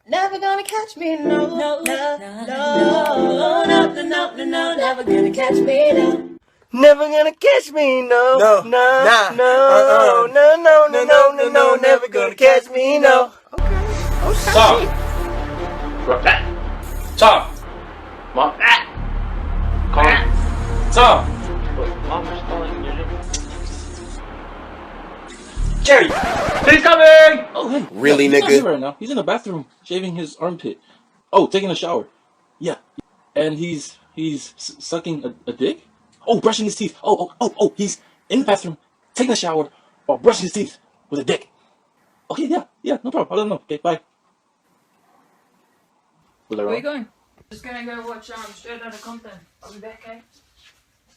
Never gonna catch me, no, no, no, no, no, no, no, no, no, never gonna catch me, no. Never gonna catch me, no, No, no, nah, no, no, no, no, no, no, no, never gonna catch me, no. Tom. Tom. Mom. Call him. Tom. Mom is calling you. Jerry. He's coming. Oh, hey. Really, he's not nigga? here right now. He's in the bathroom shaving his armpit. Oh, taking a shower. Yeah. And he's sucking a dick? Oh, brushing his teeth. Oh, he's in the bathroom taking a shower while brushing his teeth with a dick. Okay, yeah, no problem. I'll let him know. Okay, bye. Where are you going? Just gonna go watch Straight Outta Compton. I'll be back, eh?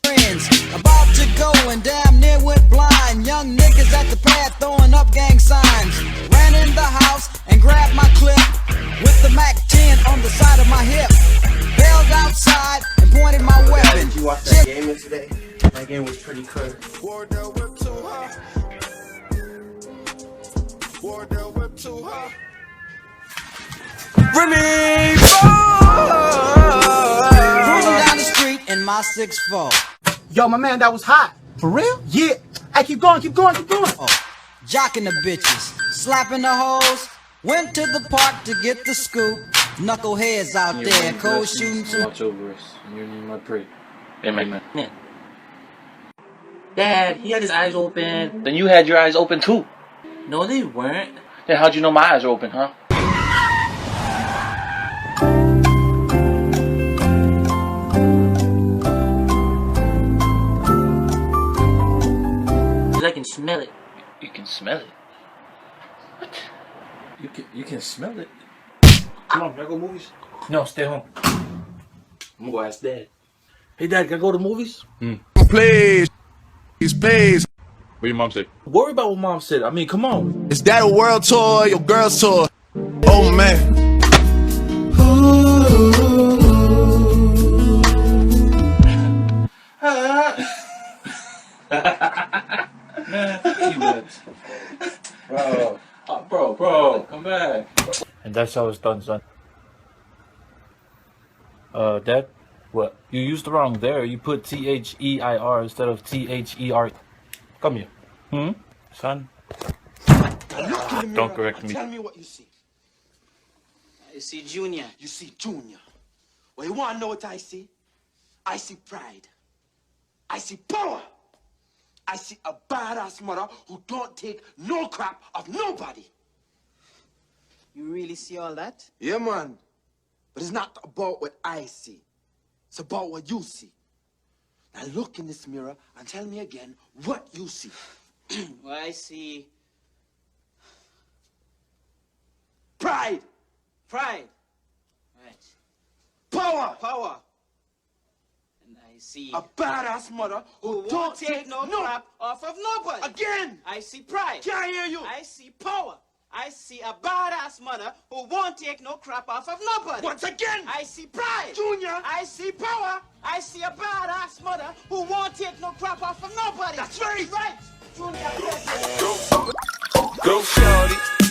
Friends about to go and damn near went blind. Young niggas at the pad throwing up gang signs. Ran in the house and grabbed my clip with the Mac 10 on the side of my hip. Bailed outside and pointed my weapon. Did you watch that game yesterday? That game was pretty cool. Wardell whip too high. Wardell whip too high. Remy Cruising down the street in my 6'4". Yo, my man, that was hot. For real? Yeah. Hey, keep going. Oh, jocking the bitches, slapping the hoes. Went to the park to get the scoop. Knuckleheads out there, cold shooting too. Watch over us. And your name I pray. Amen. Dad, he had his eyes open. Then you had your eyes open too. No, they weren't. Then how'd you know my eyes are open, huh? I can smell it. You can smell it. You can smell it. Come on, can I go movies? No, stay home. I'm gonna go ask Dad. Hey, Dad, can I go to movies? Please. Please. What your mom say? Worry about what Mom said. I mean, come on. Is that a world tour or your girl's tour? Oh, man. Bro, come back. And that's how it's done, son. Dad? What? You used the wrong there. You put T-H-E-I-R instead of T-H-E-R. Come here. Son? Don't correct me. Tell me what you see. I see Junior. You see Junior. Well, you want to know what I see? I see pride. I see power. I see a badass mother who don't take no crap of nobody. You really see all that? Yeah, man. But it's not about what I see. It's about what you see. Now look in this mirror and tell me again what you see. Well, I see Pride. pride. Right. Power. Power. And I see A badass mother who don't won't take no crap off of nobody. Again. I see pride. Can't hear you. I see power. I see a badass mother who won't take no crap off of nobody. Once again. I see pride. Junior. I see power. I see a badass mother who won't take no crap off of nobody. That's right. Right. Junior. Go, shorty.